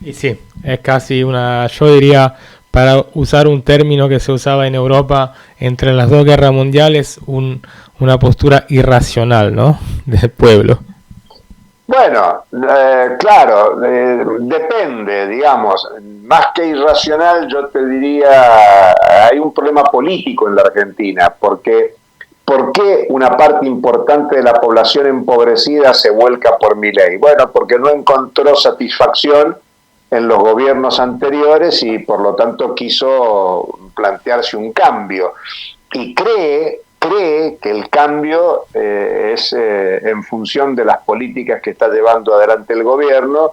Y sí, es casi yo diría, para usar un término que se usaba en Europa entre las 2 guerras mundiales, una postura irracional, ¿no?, del pueblo. Bueno, claro, depende, digamos, más que irracional yo te diría, hay un problema político en la Argentina, porque ¿por qué una parte importante de la población empobrecida se vuelca por Milei? Bueno, porque no encontró satisfacción en los gobiernos anteriores y por lo tanto quiso plantearse un cambio y cree cree que el cambio es en función de las políticas que está llevando adelante el gobierno,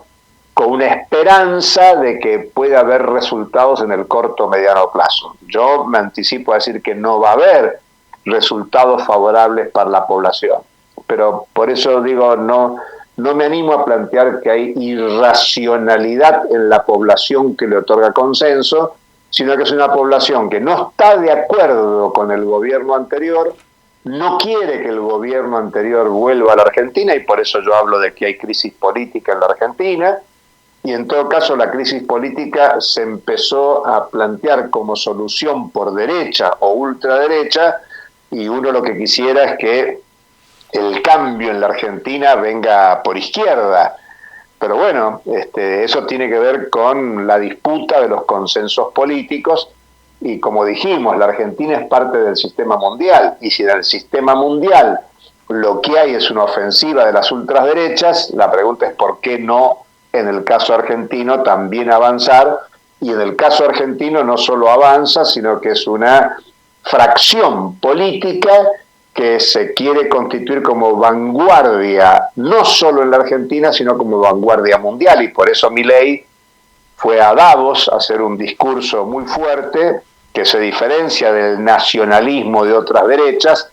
con una esperanza de que pueda haber resultados en el corto o mediano plazo. Yo me anticipo a decir que no va a haber resultados favorables para la población, pero por eso digo, no me animo a plantear que hay irracionalidad en la población que le otorga consenso, sino que es una población que no está de acuerdo con el gobierno anterior, no quiere que el gobierno anterior vuelva a la Argentina, y por eso yo hablo de que hay crisis política en la Argentina, y en todo caso la crisis política se empezó a plantear como solución por derecha o ultraderecha, y uno lo que quisiera es que el cambio en la Argentina venga por izquierda. Pero bueno, eso tiene que ver con la disputa de los consensos políticos, y como dijimos, la Argentina es parte del sistema mundial, y si en el sistema mundial lo que hay es una ofensiva de las ultraderechas, la pregunta es por qué no en el caso argentino también avanzar, y en el caso argentino no solo avanza, sino que es una fracción política que se quiere constituir como vanguardia, no solo en la Argentina, sino como vanguardia mundial, y por eso Milei fue a Davos a hacer un discurso muy fuerte que se diferencia del nacionalismo de otras derechas,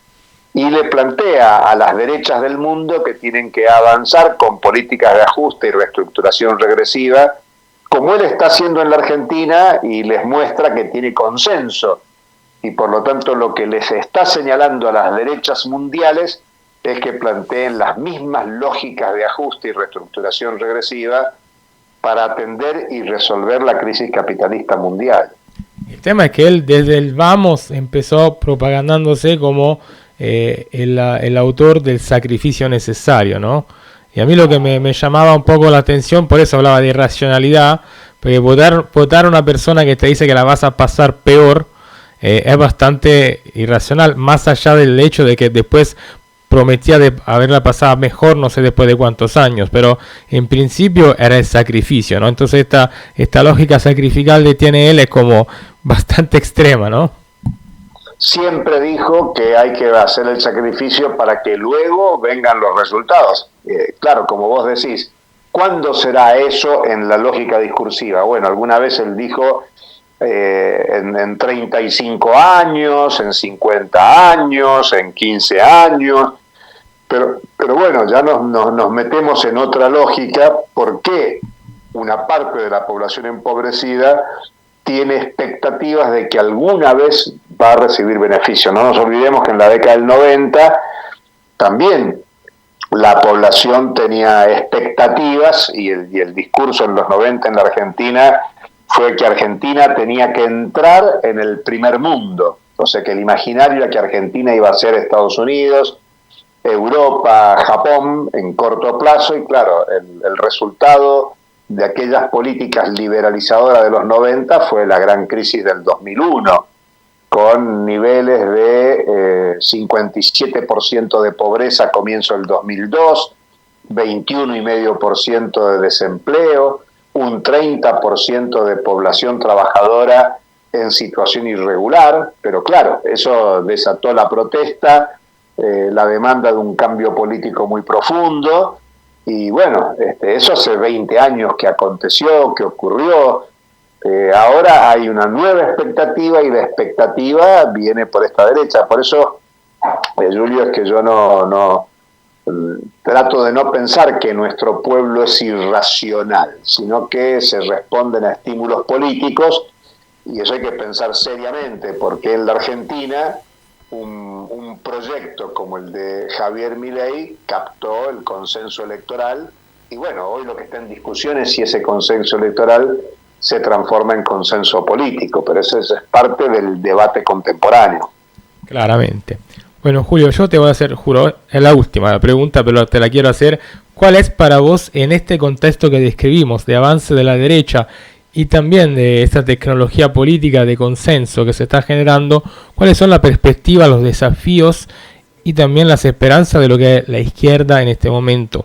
y le plantea a las derechas del mundo que tienen que avanzar con políticas de ajuste y reestructuración regresiva, como él está haciendo en la Argentina, y les muestra que tiene consenso. Y por lo tanto lo que les está señalando a las derechas mundiales es que planteen las mismas lógicas de ajuste y reestructuración regresiva para atender y resolver la crisis capitalista mundial. El tema es que él desde el vamos empezó propagandándose como el autor del sacrificio necesario, ¿no? Y a mí lo que me llamaba un poco la atención, por eso hablaba de irracionalidad, porque votar a una persona que te dice que la vas a pasar peor es bastante irracional, más allá del hecho de que después prometía de haberla pasado mejor, no sé después de cuántos años, pero en principio era el sacrificio, ¿no? Entonces esta lógica sacrificial que tiene él es como bastante extrema, ¿no? Siempre dijo que hay que hacer el sacrificio para que luego vengan los resultados. Claro, como vos decís, ¿cuándo será eso en la lógica discursiva? Bueno, alguna vez él dijo en 35 años, en 50 años, en 15 años, pero bueno, ya nos metemos en otra lógica. ¿Por qué una parte de la población empobrecida tiene expectativas de que alguna vez va a recibir beneficio? No nos olvidemos que en la década del 90 también la población tenía expectativas, y el discurso en los 90 en la Argentina fue que Argentina tenía que entrar en el primer mundo. O sea, que el imaginario era que Argentina iba a ser Estados Unidos, Europa, Japón en corto plazo, y claro, el resultado de aquellas políticas liberalizadoras de los 90 fue la gran crisis del 2001, con niveles de 57% de pobreza a comienzo del 2002, 21,5% de desempleo, un 30% de población trabajadora en situación irregular. Pero claro, eso desató la protesta, la demanda de un cambio político muy profundo, y bueno, eso hace 20 años que aconteció, que ocurrió. Ahora hay una nueva expectativa, y la expectativa viene por esta derecha. Por eso, Julio, es que yo no trato de no pensar que nuestro pueblo es irracional, sino que se responden a estímulos políticos, y eso hay que pensar seriamente, porque en la Argentina un proyecto como el de Javier Milei captó el consenso electoral, y bueno, hoy lo que está en discusión es si ese consenso electoral se transforma en consenso político, pero eso es parte del debate contemporáneo. Claramente. Bueno, Julio, yo te voy a hacer, juro, es la última pregunta, pero te la quiero hacer. ¿Cuál es para vos, en este contexto que describimos, de avance de la derecha y también de esta tecnología política de consenso que se está generando, cuáles son la perspectiva, los desafíos y también las esperanzas de lo que es la izquierda en este momento?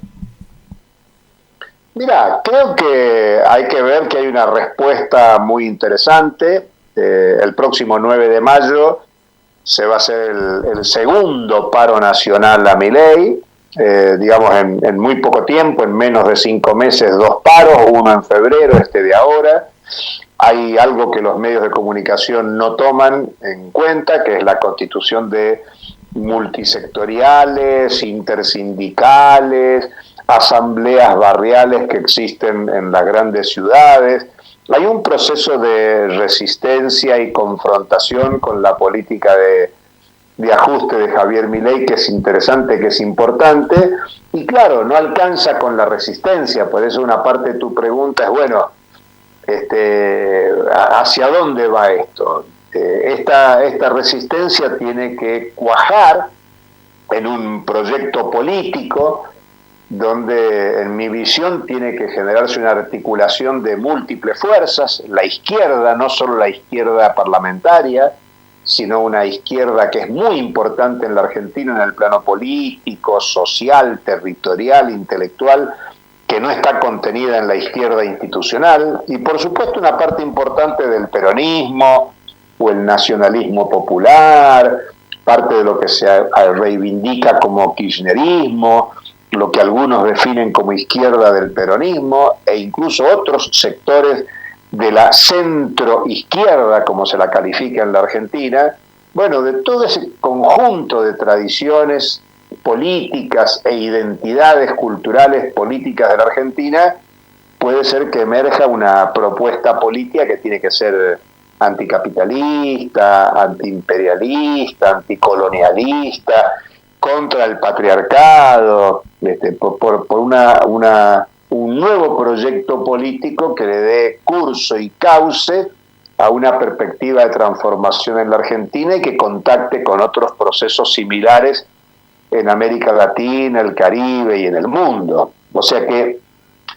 Mira, creo que hay que ver que hay una respuesta muy interesante. El próximo 9 de mayo se va a hacer el segundo paro nacional a Milei, digamos en muy poco tiempo, en menos de 5 meses, 2 paros, uno en febrero, este de ahora. Hay algo que los medios de comunicación no toman en cuenta, que es la constitución de multisectoriales, intersindicales, asambleas barriales que existen en las grandes ciudades. Hay un proceso de resistencia y confrontación con la política de ajuste de Javier Milei que es interesante, que es importante, y claro, no alcanza con la resistencia. Por eso una parte de tu pregunta es, bueno, ¿hacia dónde va esto? Esta resistencia tiene que cuajar en un proyecto político donde en mi visión tiene que generarse una articulación de múltiples fuerzas, la izquierda, no solo la izquierda parlamentaria, sino una izquierda que es muy importante en la Argentina en el plano político, social, territorial, intelectual, que no está contenida en la izquierda institucional, y por supuesto una parte importante del peronismo o el nacionalismo popular, parte de lo que se reivindica como kirchnerismo, lo que algunos definen como izquierda del peronismo, e incluso otros sectores de la centroizquierda, como se la califica en la Argentina. Bueno, de todo ese conjunto de tradiciones políticas e identidades culturales políticas de la Argentina, puede ser que emerja una propuesta política que tiene que ser anticapitalista, antiimperialista, anticolonialista, contra el patriarcado, por un nuevo proyecto político que le dé curso y cauce a una perspectiva de transformación en la Argentina y que contacte con otros procesos similares en América Latina, el Caribe y en el mundo. O sea que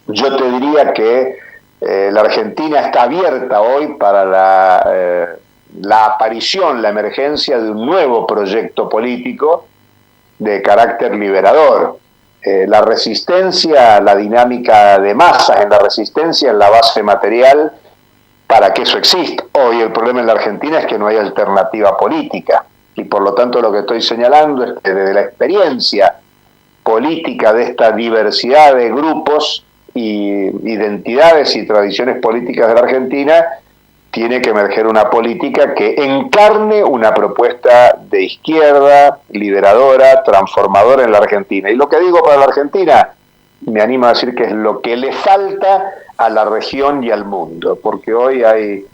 yo te diría que la Argentina está abierta hoy para la aparición, la emergencia de un nuevo proyecto político de carácter liberador. La resistencia, la dinámica de masas en la resistencia es la base material para que eso exista. Hoy el problema en la Argentina es que no hay alternativa política. Y por lo tanto lo que estoy señalando es que desde la experiencia política de esta diversidad de grupos y identidades y tradiciones políticas de la Argentina, tiene que emerger una política que encarne una propuesta de izquierda, liberadora, transformadora en la Argentina. Y lo que digo para la Argentina, me animo a decir que es lo que le falta a la región y al mundo, porque hoy hay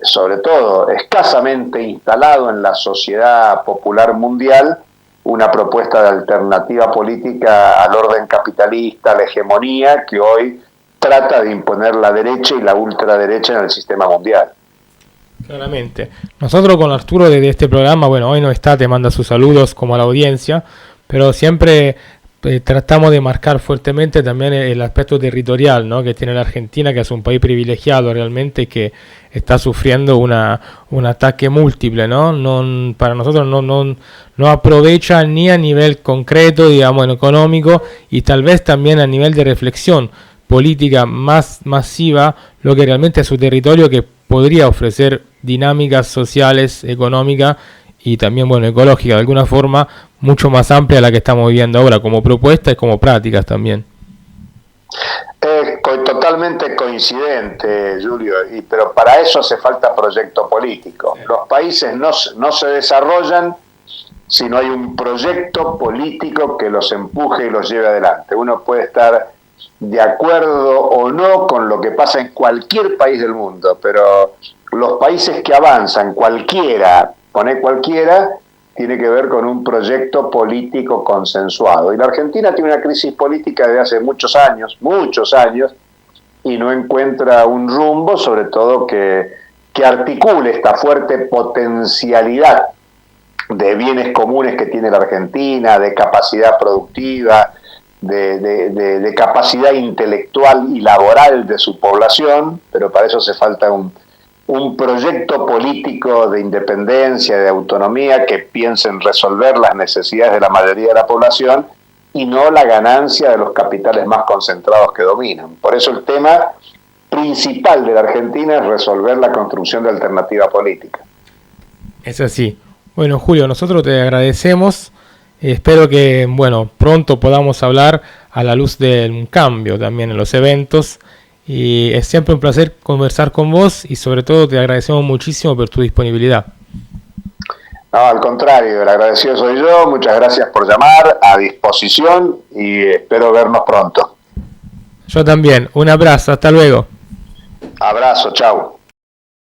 sobre todo escasamente instalado en la sociedad popular mundial una propuesta de alternativa política al orden capitalista, a la hegemonía que hoy trata de imponer la derecha y la ultraderecha en el sistema mundial. Claramente. Nosotros con Arturo desde este programa, bueno, hoy no está, te manda sus saludos como a la audiencia, pero siempre tratamos de marcar fuertemente también el aspecto territorial, ¿no?, que tiene la Argentina, que es un país privilegiado realmente, que está sufriendo un ataque múltiple, ¿no? Para nosotros no aprovecha ni a nivel concreto, digamos, en económico, y tal vez también a nivel de reflexión política más masiva, lo que realmente es su territorio, que podría ofrecer dinámicas sociales, económicas y también, bueno, ecológica, de alguna forma mucho más amplia a la que estamos viviendo ahora, como propuestas y como prácticas también. Totalmente coincidente, Julio, pero para eso hace falta proyecto político. Los países no se desarrollan si no hay un proyecto político que los empuje y los lleve adelante. Uno puede estar de acuerdo o no con lo que pasa en cualquier país del mundo, pero los países que avanzan, cualquiera, tiene que ver con un proyecto político consensuado. Y la Argentina tiene una crisis política desde hace muchos años, y no encuentra un rumbo, sobre todo que articule esta fuerte potencialidad de bienes comunes que tiene la Argentina, de capacidad productiva, de capacidad intelectual y laboral de su población, pero para eso hace falta un proyecto político de independencia, de autonomía, que piense en resolver las necesidades de la mayoría de la población y no la ganancia de los capitales más concentrados que dominan. Por eso el tema principal de la Argentina es resolver la construcción de alternativa política. Es así. Bueno, Julio, nosotros te agradecemos. Espero que, bueno, pronto podamos hablar a la luz de un cambio también en los eventos. Y es siempre un placer conversar con vos y sobre todo te agradecemos muchísimo por tu disponibilidad. No, al contrario, el agradecido soy yo. Muchas gracias por llamar, a disposición y espero vernos pronto. Yo también. Un abrazo. Hasta luego. Abrazo, chau.